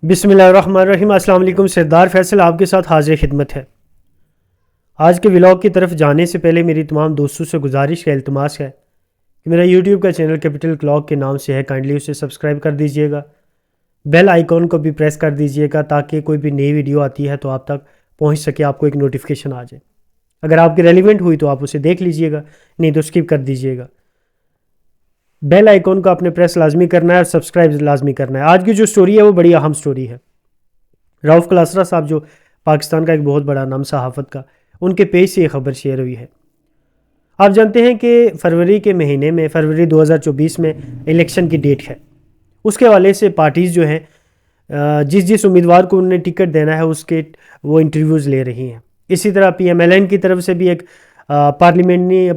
بسم اللہ الرحمن الرحیم۔ السلام علیکم، سردار فیصل آپ کے ساتھ حاضر خدمت ہے۔ آج کے ولاگ کی طرف جانے سے پہلے میری تمام دوستوں سے گزارش ہے، التماس ہے کہ میرا یوٹیوب کا چینل کیپٹل کلاک کے نام سے ہے، کائنڈلی اسے سبسکرائب کر دیجئے گا، بیل آئیکن کو بھی پریس کر دیجئے گا تاکہ کوئی بھی نئی ویڈیو آتی ہے تو آپ تک پہنچ سکے، آپ کو ایک نوٹیفیکیشن آ جائے۔ اگر آپ کی ریلیونٹ ہوئی تو آپ اسے دیکھ لیجئے گا، نہیں تو اسکپ کر دیجئے گا۔ بیل آئیکن کو آپ نے پریس لازمی کرنا ہے اور سبسکرائب لازمی کرنا ہے۔ آج کی جو سٹوری ہے وہ بڑی اہم سٹوری ہے۔ رؤف کلاسرا صاحب جو پاکستان کا ایک بہت بڑا نام صحافت کا، ان کے پیج سے یہ خبر شیئر ہوئی ہے۔ آپ جانتے ہیں کہ فروری کے مہینے میں، فروری 2024 میں الیکشن کی ڈیٹ ہے۔ اس کے حوالے سے پارٹیز جو ہیں جس امیدوار کو انہیں ٹکٹ دینا ہے اس کے وہ انٹرویوز لے رہی ہیں۔ اسی طرح پی ایم ایل این کی طرف سے بھی ایک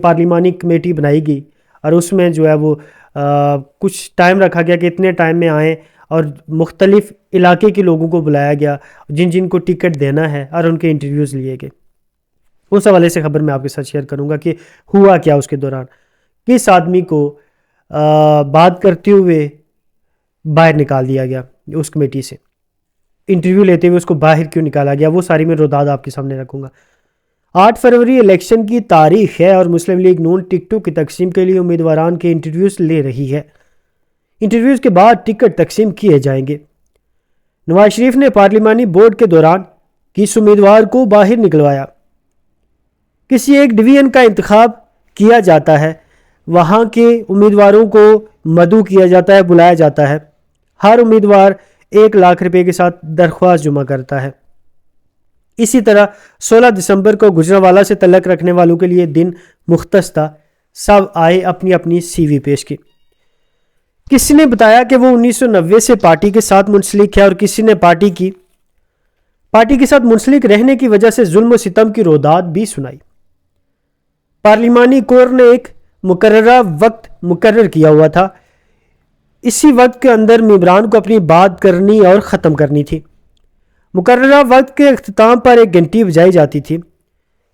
پارلیمانی کمیٹی بنائی گئی اور اس میں جو ہے وہ کچھ ٹائم رکھا گیا کہ اتنے ٹائم میں آئیں، اور مختلف علاقے کے لوگوں کو بلایا گیا جن کو ٹکٹ دینا ہے اور ان کے انٹرویوز لیے گئے۔ اس حوالے سے خبر میں آپ کے ساتھ شیئر کروں گا کہ ہوا کیا اس کے دوران، کس آدمی کو بات کرتے ہوئے باہر نکال دیا گیا اس کمیٹی سے، انٹرویو لیتے ہوئے اس کو باہر کیوں نکالا گیا، وہ ساری میں روداد آپ کے سامنے رکھوں گا۔ 8 فروری الیکشن کی تاریخ ہے اور مسلم لیگ نون ٹکٹوں کی تقسیم کے لیے امیدواران کے انٹرویوز لے رہی ہے۔ انٹرویوز کے بعد ٹکٹ تقسیم کیے جائیں گے۔ نواز شریف نے پارلیمانی بورڈ کے دوران کس امیدوار کو باہر نکلوایا؟ کسی ایک ڈویژن کا انتخاب کیا جاتا ہے، وہاں کے امیدواروں کو مدعو کیا جاتا ہے، بلایا جاتا ہے۔ ہر امیدوار 1 لاکھ روپے کے ساتھ درخواست جمع کرتا ہے۔ اسی طرح 16 دسمبر کو گجرانوالہ سے تعلق رکھنے والوں کے لیے دن مختص تھا۔ سب آئے، اپنی اپنی سی وی پیش کی۔ کسی نے بتایا کہ وہ 1990 سے پارٹی کے ساتھ منسلک ہے اور کسی نے پارٹی کے ساتھ منسلک رہنے کی وجہ سے ظلم و ستم کی روداد بھی سنائی۔ پارلیمانی کور نے ایک مقررہ وقت مقرر کیا ہوا تھا، اسی وقت کے اندر ممبران کو اپنی بات کرنی اور ختم کرنی تھی۔ مقررہ وقت کے اختتام پر 1 گھنٹی بجائی جاتی تھی۔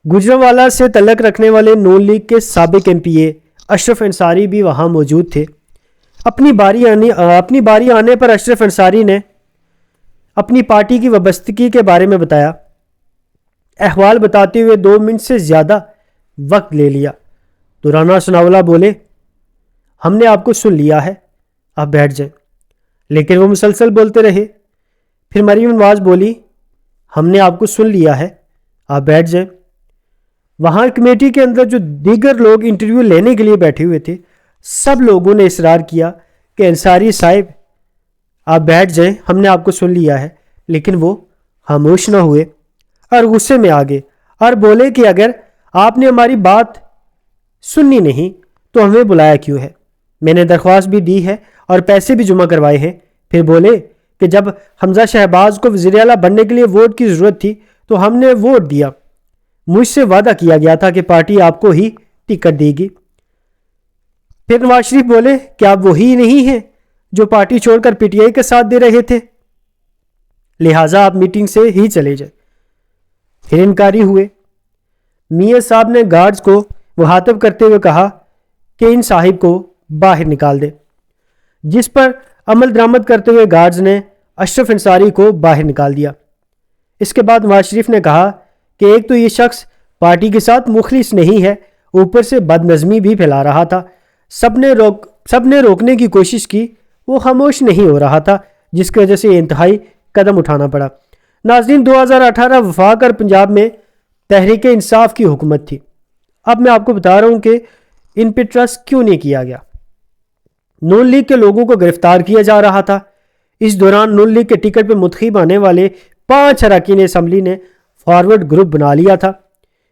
گجرانوالہ سے تعلق رکھنے والے نون لیگ کے سابق ایم پی اے اشرف انصاری بھی وہاں موجود تھے۔ اپنی باری آنے پر اشرف انصاری نے اپنی پارٹی کی وابستگی کے بارے میں بتایا، احوال بتاتے ہوئے 2 منٹ سے زیادہ وقت لے لیا تو رانا ثناءاللہ بولے، ہم نے آپ کو سن لیا ہے، آپ بیٹھ جائیں۔ لیکن وہ مسلسل بولتے رہے۔ پھر مریم نواز بولی، ہم نے آپ کو سن لیا ہے، آپ بیٹھ جائیں۔ وہاں کمیٹی کے اندر جو دیگر لوگ انٹرویو لینے کے لیے بیٹھے ہوئے تھے، سب لوگوں نے اصرار کیا کہ انصاری صاحب آپ بیٹھ جائیں، ہم نے آپ کو سن لیا ہے، لیکن وہ خاموش نہ ہوئے اور غصے میں آ گئے اور بولے کہ اگر آپ نے ہماری بات سننی نہیں تو ہمیں بلایا کیوں ہے؟ میں نے درخواست بھی دی ہے اور پیسے بھی جمع کروائے ہیں۔ پھر بولے کہ جب حمزہ شہباز کو وزیر اعلیٰ بننے کے لیے ووٹ کی ضرورت تھی تو ہم نے ووٹ دیا، مجھ سے وعدہ کیا گیا تھا کہ پارٹی آپ کو ہی ٹکٹ دے گی۔ پھر نواز شریف بولے کہ آپ وہی نہیں ہیں جو پارٹی چھوڑ کر پی ٹی آئی کے ساتھ دے رہے تھے، لہٰذا آپ میٹنگ سے ہی چلے جائیں۔ پھر انکاری ہوئے۔ میاں صاحب نے گارڈز کو مخاطب کرتے ہوئے کہا کہ ان صاحب کو باہر نکال دے، جس پر عمل درآمد کرتے ہوئے گارڈز نے اشرف انصاری کو باہر نکال دیا۔ اس کے بعد نواز شریف نے کہا کہ ایک تو یہ شخص پارٹی کے ساتھ مخلص نہیں ہے، اوپر سے بد نظمی بھی پھیلا رہا تھا۔ سب نے روکنے کی کوشش کی، وہ خاموش نہیں ہو رہا تھا، جس کی وجہ سے یہ انتہائی قدم اٹھانا پڑا۔ ناظرین، 2018 وفاق اور پنجاب میں تحریک انصاف کی حکومت تھی۔ اب میں آپ کو بتا رہا ہوں کہ ان پہ ٹرسٹ کیوں نہیں کیا گیا۔ نون لیگ کے لوگوں کو گرفتار کیا جا رہا تھا۔ اس دوران نون لیگ کے ٹکٹ پہ منتخب آنے والے 5 اراکین اسمبلی نے فارورڈ گروپ بنا لیا تھا۔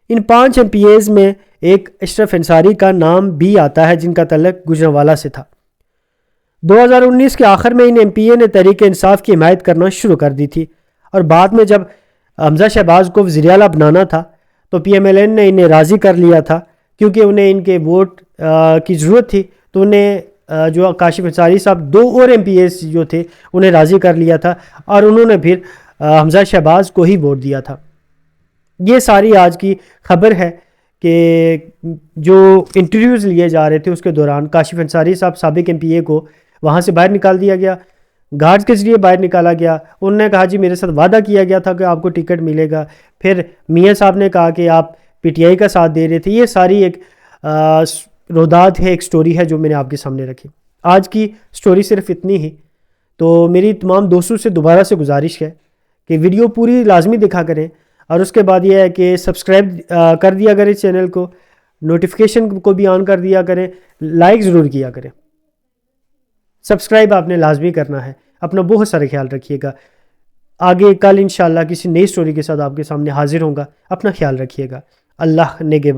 ان 5 ایم پی ایز میں ایک اشرف انصاری کا نام بھی آتا ہے جن کا تعلق گجرانوالہ سے تھا۔ 2019 کے آخر میں ان ایم پی اے نے تحریک انصاف کی حمایت کرنا شروع کر دی تھی، اور بعد میں جب حمزہ شہباز کو وزیر اعلیٰ بنانا تھا تو پی ایم ایل این نے انہیں راضی کر لیا تھا، کیونکہ انہیں ان کے ووٹ کی ضرورت تھی، تو انہیں جو کاشف انصاری صاحب 2 اور ایم پی ایس جو تھے انہیں راضی کر لیا تھا، اور انہوں نے پھر حمزہ شہباز کو ہی ووٹ دیا تھا۔ یہ ساری آج کی خبر ہے کہ جو انٹرویوز لیے جا رہے تھے اس کے دوران کاشف انصاری صاحب سابق ایم پی اے کو وہاں سے باہر نکال دیا گیا۔ گارڈز کے ذریعے باہر نکالا گیا. انہوں نے کہا جی میرے ساتھ وعدہ کیا گیا تھا کہ آپ کو ٹکٹ ملے گا. پھر میاں صاحب نے کہا کہ آپ پی ٹی آئی کا ساتھ دے رہے تھے. یہ ساری ایک رودات ہے, ایک سٹوری ہے جو میں نے آپ کے سامنے رکھی. آج کی سٹوری صرف اتنی ہی. تو میری تمام دوستوں سے دوبارہ سے گزارش ہے کہ ویڈیو پوری لازمی دکھا کریں, اور اس کے بعد یہ ہے کہ سبسکرائب کر دیا کریں چینل کو, نوٹیفیکیشن کو بھی آن کر دیا کریں, لائک ضرور کیا کریں. سبسکرائب آپ نے لازمی کرنا ہے. اپنا بہت سارا خیال رکھیے گا. آگے کل انشاءاللہ کسی نئی سٹوری کے ساتھ آپ کے سامنے حاضر ہوں گا. اپنا خیال رکھیے گا. اللہ نگہبان.